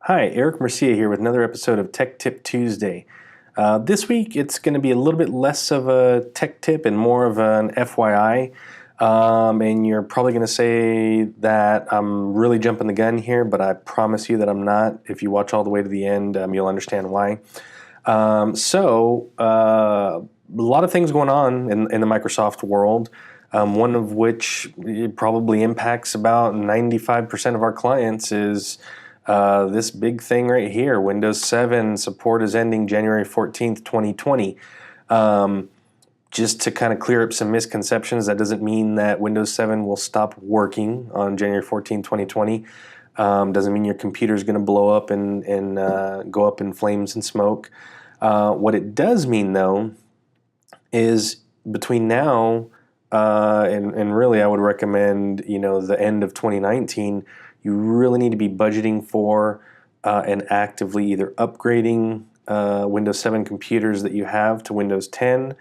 Hi, Eric Mercia here with another episode of Tech Tip Tuesday. This week it's going to be a little bit less of a tech tip and more of an FYI. And you're probably going to say that I'm really jumping the gun here, but I promise you that I'm not. If you watch all the way to the end, you'll understand why. A lot of things going on in the Microsoft world. One of which it probably impacts about 95% of our clients is this big thing right here. Windows 7 support is ending January 14th, 2020. Just to kind of clear up some misconceptions, that doesn't mean that Windows 7 will stop working on January 14th, 2020. Doesn't mean your computer is going to blow up and go up in flames and smoke. What it does mean, though, is between now and really I would recommend, the end of 2019, you really need to be budgeting for and actively either upgrading Windows 7 computers that you have to Windows 10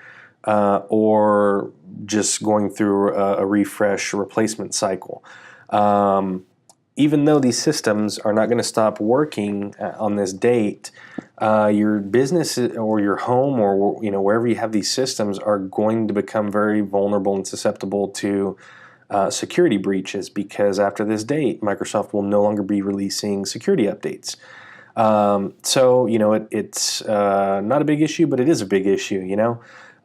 or just going through a refresh replacement cycle. Even though these systems are not going to stop working on this date, your business or your home or wherever you have these systems are going to become very vulnerable and susceptible to security breaches, because after this date, Microsoft will no longer be releasing security updates. It's not a big issue, but it is a big issue,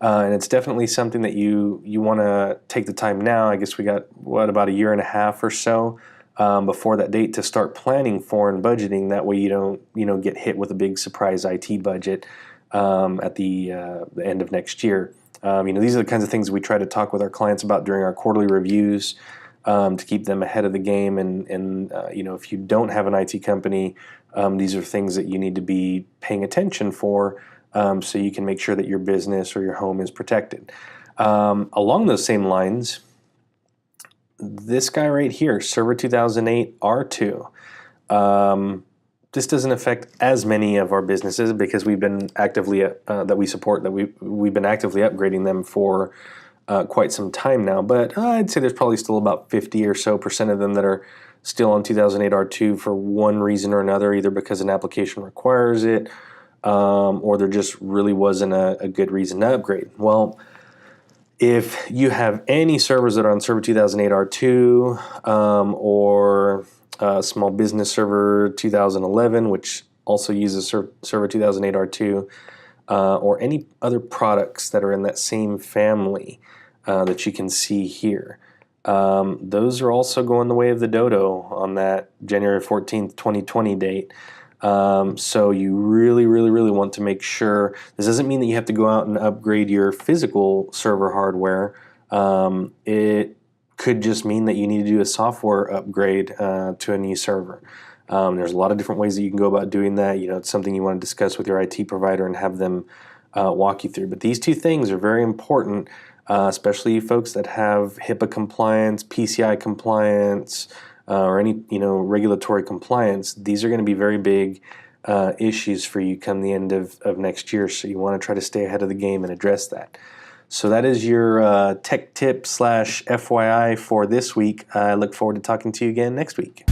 and it's definitely something that you want to take the time now. I guess we got, about a year and a half or so before that date to start planning for and budgeting. That way you don't, get hit with a big surprise IT budget at the end of next year. These are the kinds of things we try to talk with our clients about during our quarterly reviews to keep them ahead of the game. And if you don't have an IT company, these are things that you need to be paying attention for so you can make sure that your business or your home is protected. Along those same lines, this guy right here, Server 2008 R2, this doesn't affect as many of our businesses because we've been actively that we support, that we've been actively upgrading them for quite some time now. But I'd say there's probably still about 50 or so % of them that are still on 2008 R2 for one reason or another, either because an application requires it or there just really wasn't a good reason to upgrade. Well, if you have any servers that are on Server 2008 R2 or Small Business Server 2011, which also uses Server 2008 R2, or any other products that are in that same family that you can see here, those are also going the way of the dodo on that January 14th, 2020 date. So you really, really, really want to make sure. This doesn't mean that you have to go out and upgrade your physical server hardware. It could just mean that you need to do a software upgrade to a new server. There's a lot of different ways that you can go about doing that. It's something you want to discuss with your IT provider and have them walk you through. But these two things are very important, especially folks that have HIPAA compliance, PCI compliance, or any regulatory compliance. These are going to be very big issues for you come the end of next year. So you want to try to stay ahead of the game and address that. So that is your tech tip / FYI for this week. I look forward to talking to you again next week.